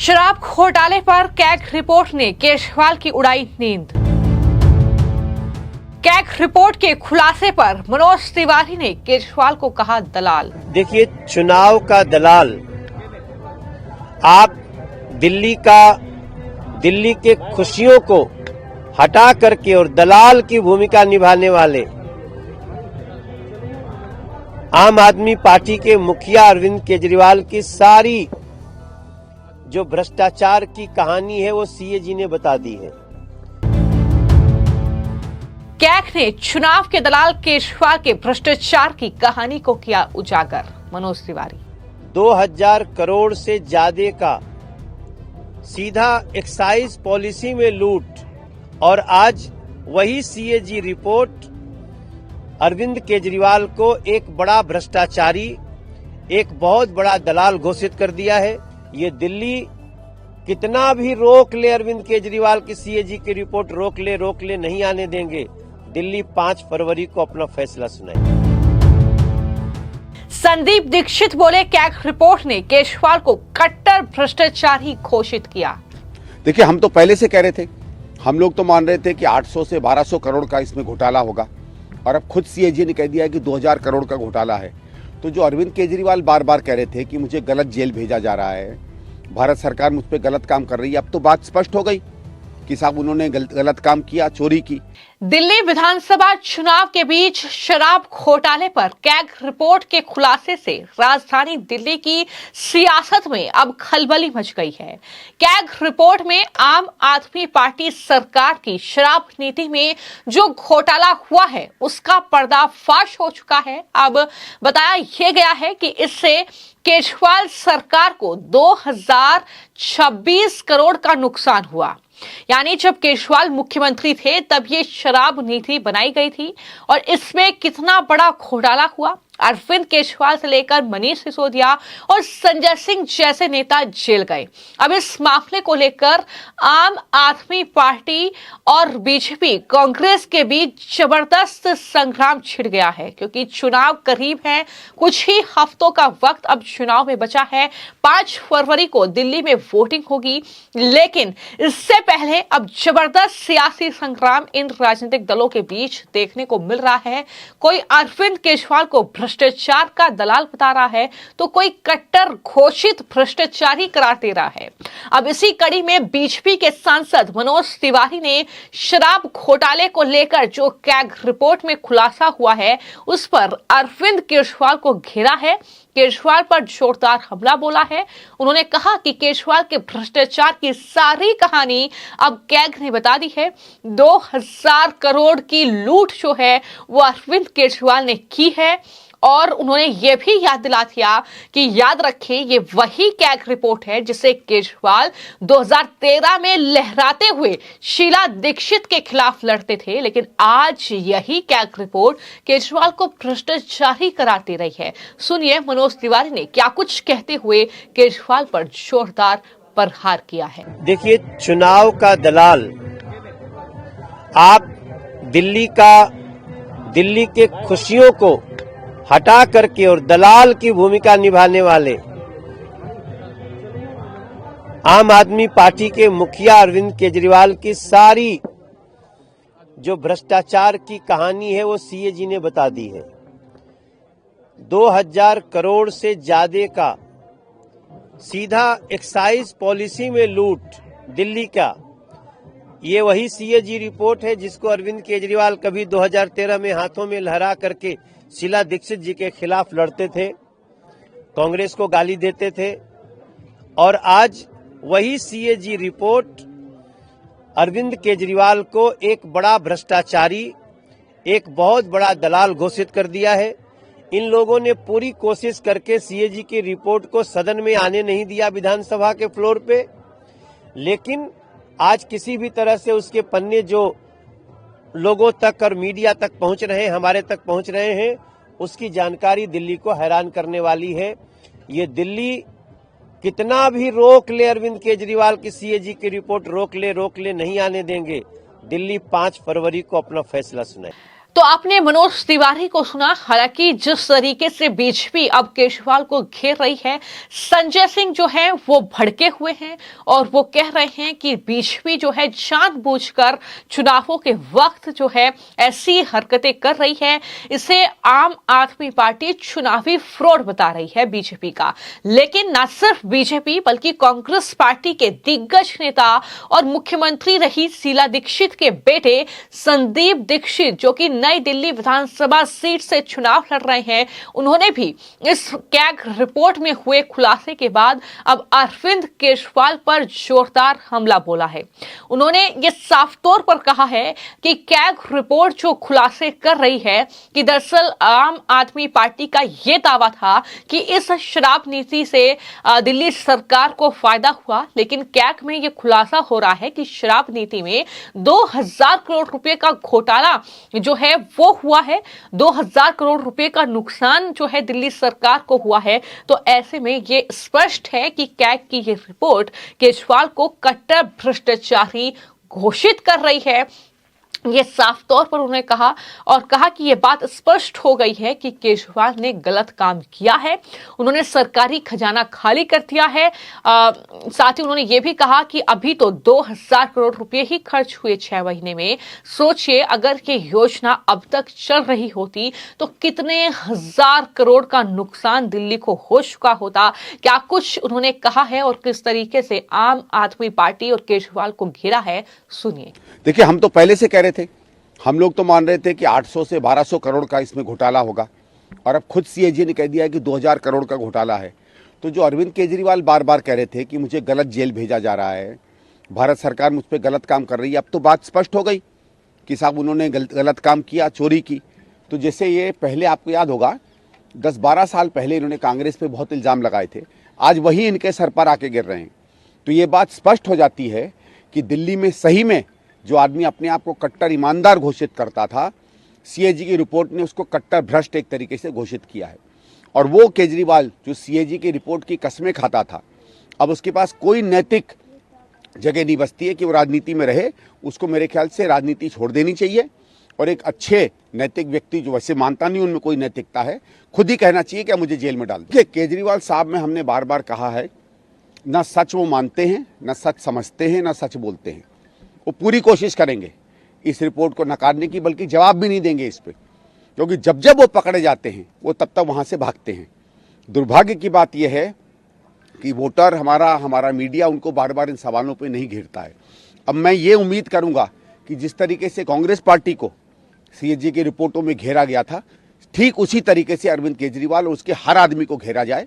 शराब घोटाले पर कैग रिपोर्ट ने केजरीवाल की उड़ाई नींद। कैग रिपोर्ट के खुलासे पर मनोज तिवारी ने केजरीवाल को कहा दलाल। देखिए, चुनाव का दलाल आप दिल्ली के खुशियों को हटा करके और दलाल की भूमिका निभाने वाले आम आदमी पार्टी के मुखिया अरविंद केजरीवाल की सारी जो भ्रष्टाचार की कहानी है वो सीएजी ने बता दी है। कैग ने चुनाव के दलाल केजरीवाल के भ्रष्टाचार की कहानी को किया उजागर। मनोज तिवारी 2000 करोड़ से ज्यादा का सीधा एक्साइज पॉलिसी में लूट, और आज वही सीएजी रिपोर्ट अरविंद केजरीवाल को एक बड़ा भ्रष्टाचारी, एक बहुत बड़ा दलाल घोषित कर दिया है। ये दिल्ली कितना भी रोक ले, अरविंद केजरीवाल की सीएजी की रिपोर्ट रोक ले नहीं आने देंगे। दिल्ली 5 फरवरी को अपना फैसला सुनाए। संदीप दीक्षित बोले, कैग रिपोर्ट ने केजरीवाल को कट्टर भ्रष्टाचारी घोषित किया। देखिए, हम तो पहले से कह रहे थे, हम लोग तो मान रहे थे कि 800 से 1200 करोड़ का इसमें घोटाला होगा, और अब खुद सीएजी ने कह दिया है कि 2000 करोड़ का घोटाला है। तो जो अरविंद केजरीवाल बार बार कह रहे थे कि मुझे गलत जेल भेजा जा रहा है, भारत सरकार मुझ पर गलत काम कर रही है, अब तो बात स्पष्ट हो गई कि साहब उन्होंने गलत काम किया, चोरी की। दिल्ली विधानसभा चुनाव के बीच शराब घोटाले पर कैग रिपोर्ट के खुलासे से राजधानी दिल्ली की सियासत में अब खलबली मच गई है। कैग रिपोर्ट में आम आदमी पार्टी सरकार की शराब नीति में जो घोटाला हुआ है उसका पर्दाफाश हो चुका है। अब बताया यह गया है कि इससे केजरीवाल सरकार को 2026 करोड़ का नुकसान हुआ। यानी जब केजरीवाल मुख्यमंत्री थे तब ये शराब नीति बनाई गई थी, और इसमें कितना बड़ा घोटाला हुआ। अरविंद केजरीवाल से लेकर मनीष सिसोदिया और संजय सिंह जैसे नेता जेल गए। अब इस मामले को लेकर आम आदमी पार्टी और बीजेपी कांग्रेस के बीच जबरदस्त संग्राम छिड़ गया है, क्योंकि चुनाव करीब है। कुछ ही हफ्तों का वक्त अब चुनाव में बचा है। 5 फरवरी को दिल्ली में वोटिंग होगी, लेकिन इससे पहले अब जबरदस्त सियासी संग्राम इन राजनीतिक दलों के बीच देखने को मिल रहा है। कोई अरविंद केजरीवाल को भ्रष्टाचार का दलाल बता रहा है, तो कोई कट्टर घोषित भ्रष्टाचारी करार दे रहा है। अब इसी कड़ी में बीजेपी के सांसद मनोज तिवारी ने शराब घोटाले को लेकर जो कैग रिपोर्ट में खुलासा हुआ है उस पर अरविंद केजरीवाल को घेरा है, केजरीवाल पर जोरदार हमला बोला है। उन्होंने कहा कि केजरीवाल के भ्रष्टाचार की सारी कहानी अब कैग ने बता दी है। 2000 करोड़ की लूट जो है वो अरविंद केजरीवाल ने की है, और उन्होंने ये भी याद दिला दिया कि याद रखें, ये वही कैग रिपोर्ट है जिसे केजरीवाल 2013 में लहराते हुए शीला दीक्षित के खिलाफ लड़ते थे, लेकिन आज यही कैग रिपोर्ट केजरीवाल को भ्रष्टाचारी करार दे रही है। सुनिए मनोज तिवारी ने क्या कुछ कहते हुए केजरीवाल पर जोरदार प्रहार किया है। देखिए, चुनाव का दलाल आप दिल्ली के खुशियों को हटा करके और दलाल की भूमिका निभाने वाले आम आदमी पार्टी के मुखिया अरविंद केजरीवाल की सारी जो भ्रष्टाचार की कहानी है वो सीएजी ने बता दी है। 2000 करोड़ से ज्यादा का सीधा एक्साइज पॉलिसी में लूट दिल्ली का, ये वही सीएजी रिपोर्ट है जिसको अरविंद केजरीवाल कभी 2013 में हाथों में लहरा करके शीला दीक्षित जी के खिलाफ लड़ते थे, कांग्रेस को गाली देते थे, और आज वही सीएजी रिपोर्ट अरविंद केजरीवाल को एक बड़ा भ्रष्टाचारी, एक बहुत बड़ा दलाल घोषित कर दिया है। इन लोगों ने पूरी कोशिश करके सीएजी की रिपोर्ट को सदन में आने नहीं दिया, विधानसभा के फ्लोर पे, लेकिन आज किसी भी तरह से उसके पन्ने जो लोगों तक और मीडिया तक पहुंच रहे हैं, हमारे तक पहुंच रहे हैं, उसकी जानकारी दिल्ली को हैरान करने वाली है। ये दिल्ली कितना भी रोक ले, अरविंद केजरीवाल की सीएजी की रिपोर्ट रोक ले नहीं आने देंगे। दिल्ली 5 फरवरी को अपना फैसला सुनाए। तो आपने मनोज तिवारी को सुना। हालांकि जिस तरीके से बीजेपी अब केजरीवाल को घेर रही है, संजय सिंह जो है वो भड़के हुए हैं और वो कह रहे हैं कि बीजेपी जो है जानबूझकर चुनावों के वक्त जो है ऐसी हरकतें कर रही है। इसे आम आदमी पार्टी चुनावी फ्रॉड बता रही है बीजेपी का। लेकिन न सिर्फ बीजेपी बल्कि कांग्रेस पार्टी के दिग्गज नेता और मुख्यमंत्री रही शीला दीक्षित के बेटे संदीप दीक्षित, जो कि नई दिल्ली विधानसभा सीट से चुनाव लड़ रहे हैं, उन्होंने भी इस कैग रिपोर्ट में हुए खुलासे के बाद अब अरविंद केजरीवाल पर जोरदार हमला बोला है। उन्होंने ये साफ तौर पर कहा है कि कैग रिपोर्ट जो खुलासे कर रही है कि दरअसल आम आदमी पार्टी का यह दावा था कि इस शराब नीति से दिल्ली सरकार को फायदा हुआ, लेकिन कैग में यह खुलासा हो रहा है कि शराब नीति में 2000 करोड़ रुपए का घोटाला जो है वो हुआ है। 2000 करोड़ रुपए का नुकसान जो है दिल्ली सरकार को हुआ है। तो ऐसे में ये स्पष्ट है कि कैग की ये रिपोर्ट केजरीवाल को कट्टर भ्रष्टाचारी घोषित कर रही है। ये साफ तौर पर उन्होंने कहा और कहा कि यह बात स्पष्ट हो गई है कि केजरीवाल ने गलत काम किया है। उन्होंने सरकारी खजाना खाली कर दिया है। साथ ही उन्होंने ये भी कहा कि अभी तो 2000 करोड़ रुपए ही खर्च हुए 6 महीने में। सोचिए अगर ये योजना अब तक चल रही होती तो कितने हजार करोड़ का नुकसान दिल्ली को हो चुका होता। क्या कुछ उन्होंने कहा है और किस तरीके से आम आदमी पार्टी और केजरीवाल को घेरा है, सुनिए। देखिए, हम तो पहले से कह रहे थे, हम लोग तो मान रहे थे कि 800 से 1200 करोड़ का इसमें घोटाला होगा और अब खुद सीएजी ने कह दिया है कि 2000 करोड़ का घोटाला है। तो जो अरविंद केजरीवाल बार बार कह रहे थे कि मुझे गलत जेल भेजा जा रहा है, भारत सरकार मुझ पर गलत काम कर रही है, अब तो बात स्पष्ट हो गई कि साहब उन्होंने गलत काम किया, चोरी की। तो जैसे ये पहले आपको याद होगा 10-12 साल पहले इन्होंने कांग्रेस पे बहुत इल्ज़ाम लगाए थे, आज वही इनके सर पर आके गिर रहे हैं। तो ये बात स्पष्ट हो जाती है कि दिल्ली में सही में जो आदमी अपने आप को कट्टर ईमानदार घोषित करता था, सीएजी की रिपोर्ट ने उसको कट्टर भ्रष्ट एक तरीके से घोषित किया है। और वो केजरीवाल जो सीएजी की रिपोर्ट की कस्में खाता था, अब उसके पास कोई नैतिक जगह नहीं बचती है कि वो राजनीति में रहे। उसको मेरे ख्याल से राजनीति छोड़ देनी चाहिए और एक अच्छे नैतिक व्यक्ति, जो वैसे मानता नहीं उनमें कोई नैतिकता है, खुद ही कहना चाहिए कि मुझे जेल में डाल दीजिए। केजरीवाल साहब में हमने बार बार कहा है, न सच वो मानते हैं, न सच समझते हैं, न सच बोलते हैं। वो पूरी कोशिश करेंगे इस रिपोर्ट को नकारने की, बल्कि जवाब भी नहीं देंगे इस पे, क्योंकि जब जब वो पकड़े जाते हैं वो तब तक वहाँ से भागते हैं। दुर्भाग्य की बात यह है कि वोटर हमारा मीडिया उनको बार बार इन सवालों पे नहीं घेरता है। अब मैं ये उम्मीद करूँगा कि जिस तरीके से कांग्रेस पार्टी को सीएजी की रिपोर्टों में घेरा गया था, ठीक उसी तरीके से अरविंद केजरीवाल और उसके हर आदमी को घेरा जाए।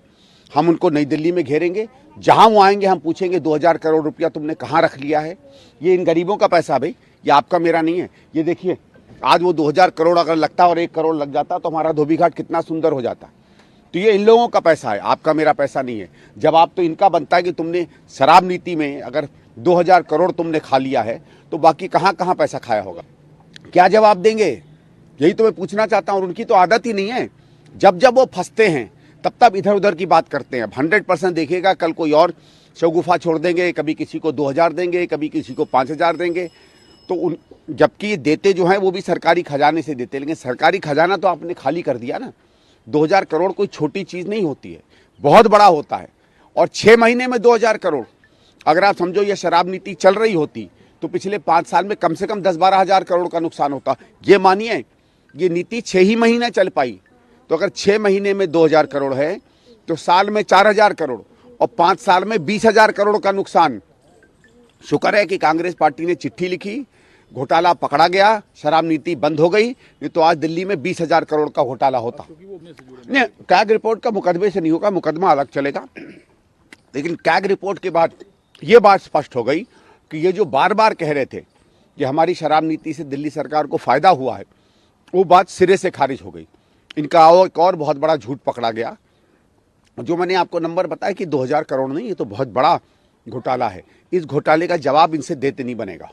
हम उनको नई दिल्ली में घेरेंगे, जहां वो आएंगे हम पूछेंगे 2000 करोड़ रुपया तुमने कहां रख लिया है? ये इन गरीबों का पैसा भाई, ये आपका मेरा नहीं है। ये देखिए, आज वो 2000 करोड़ अगर लगता और 1 करोड़ लग जाता तो हमारा धोबी घाट कितना सुंदर हो जाता। तो ये इन लोगों का पैसा है, आपका मेरा पैसा नहीं है। जवाब तो इनका बनता है कि तुमने शराब नीति में अगर 2000 करोड़ तुमने खा लिया है तो बाकी कहाँ कहाँ पैसा खाया होगा, क्या जवाब देंगे? यही तो मैं पूछना चाहता हूँ। और उनकी तो आदत ही नहीं है, जब जब वो फंसते हैं तब तब इधर उधर की बात करते हैं। 100% देखिएगा, कल कोई और शगुफा छोड़ देंगे, कभी किसी को 2000 देंगे, कभी किसी को 5000 देंगे। तो उन जबकि ये देते जो हैं वो भी सरकारी खजाने से देते, लेकिन सरकारी खजाना तो आपने खाली कर दिया ना। 2000 करोड़ कोई छोटी चीज़ नहीं होती है, बहुत बड़ा होता है। और 6 महीने में 2000 करोड़, अगर आप समझो ये शराब नीति चल रही होती तो पिछले 5 साल में कम से कम 10-12 हज़ार करोड़ का नुकसान होता। ये मानिए ये नीति 6 ही महीने चल पाई, तो अगर 6 महीने में 2000 करोड़ है तो साल में 4000 करोड़ और 5 साल में 20,000 करोड़ का नुकसान। शुक्र है कि कांग्रेस पार्टी ने चिट्ठी लिखी, घोटाला पकड़ा गया, शराब नीति बंद हो गई, नहीं तो आज दिल्ली में 20,000 करोड़ का घोटाला होता। नहीं, कैग रिपोर्ट का मुकदमे से नहीं होगा, मुकदमा अलग चलेगा। लेकिन कैग रिपोर्ट के बाद ये बात स्पष्ट हो गई कि ये जो बार बार कह रहे थे कि हमारी शराब नीति से दिल्ली सरकार को फायदा हुआ है, वो बात सिरे से खारिज हो गई। इनका एक और बहुत बड़ा झूठ पकड़ा गया, जो मैंने आपको नंबर बताया कि 2000 करोड़ नहीं, ये तो बहुत बड़ा घोटाला है। इस घोटाले का जवाब इनसे देते नहीं बनेगा।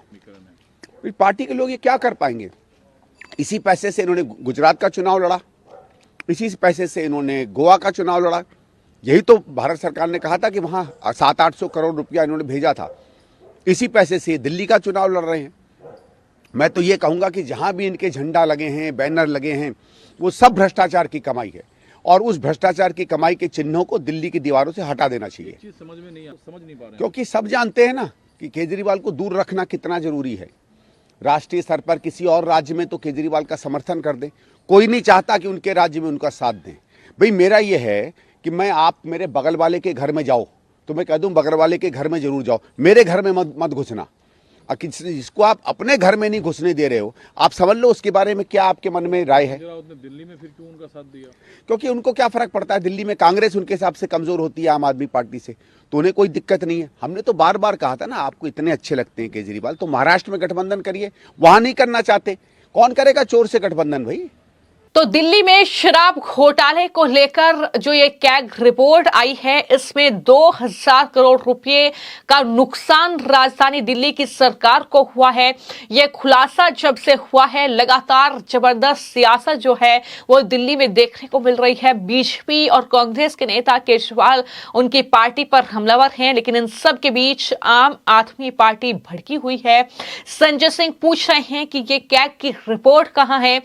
पार्टी के लोग ये क्या कर पाएंगे? इसी पैसे से इन्होंने गुजरात का चुनाव लड़ा, इसी पैसे से इन्होंने गोवा का चुनाव लड़ा। यही तो भारत सरकार ने कहा था कि वहाँ 700-800 करोड़ रुपया इन्होंने भेजा था। इसी पैसे से दिल्ली का चुनाव लड़ रहे हैं। मैं तो ये कहूंगा कि जहां भी इनके झंडा लगे हैं, बैनर लगे हैं, वो सब भ्रष्टाचार की कमाई है और उस भ्रष्टाचार की कमाई के चिन्हों को दिल्ली की दीवारों से हटा देना चाहिए। चीज समझ नहीं पा रहे हैं। क्योंकि सब जानते हैं ना कि केजरीवाल को दूर रखना कितना जरूरी है। राष्ट्रीय स्तर पर किसी और राज्य में तो केजरीवाल का समर्थन कर दें, कोई नहीं चाहता कि उनके राज्य में उनका साथ दें। भाई मेरा ये है कि मैं आप मेरे बगल वाले के घर में जाओ तो मैं कह दूं बगल वाले के घर में जरूर जाओ, मेरे घर में मत घुसना। और जिसको आप अपने घर में नहीं घुसने दे रहे हो, आप समझ लो उसके बारे में क्या आपके मन में राय है। दिल्ली में फिर क्यों उनका साथ दिया? क्योंकि उनको क्या फर्क पड़ता है, दिल्ली में कांग्रेस उनके हिसाब से कमजोर होती है आम आदमी पार्टी से, तो उन्हें कोई दिक्कत नहीं है। हमने तो बार बार कहा था ना, आपको इतने अच्छे लगते हैं केजरीवाल तो महाराष्ट्र में गठबंधन करिए, वहां नहीं करना चाहते, कौन करेगा चोर से गठबंधन भाई। तो दिल्ली में शराब घोटाले को लेकर जो ये कैग रिपोर्ट आई है, इसमें 2000 करोड़ रुपए का नुकसान राजधानी दिल्ली की सरकार को हुआ है। ये खुलासा जब से हुआ है, लगातार जबरदस्त सियासत जो है वो दिल्ली में देखने को मिल रही है। बीजेपी और कांग्रेस के नेता केजरीवाल उनकी पार्टी पर हमलावर हैं, लेकिन इन सब के बीच आम आदमी पार्टी भड़की हुई है। संजय सिंह पूछ रहे हैं कि ये कैग की रिपोर्ट कहां है,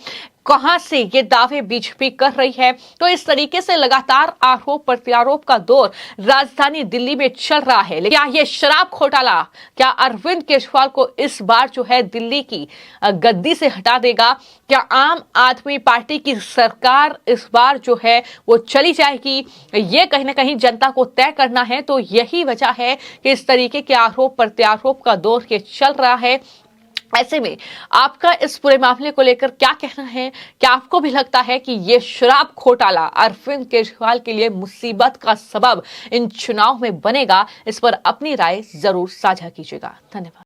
कहां से ये दावे बीजेपी कर रही है। तो इस तरीके से लगातार आरोप प्रत्यारोप का दौर राजधानी दिल्ली में चल रहा है। लेकिन क्या ये शराब घोटाला, क्या अरविंद केजरीवाल को इस बार जो है दिल्ली की गद्दी से हटा देगा? क्या आम आदमी पार्टी की सरकार इस बार जो है वो चली जाएगी? ये कहीं ना कहीं जनता को तय करना है। तो यही वजह है कि इस तरीके के आरोप प्रत्यारोप का दौर ये चल रहा है। ऐसे में आपका इस पूरे मामले को लेकर क्या कहना है? क्या आपको भी लगता है कि ये शराब घोटाला अरविंद केजरीवाल के लिए मुसीबत का सबब इन चुनाव में बनेगा? इस पर अपनी राय जरूर साझा कीजिएगा। धन्यवाद।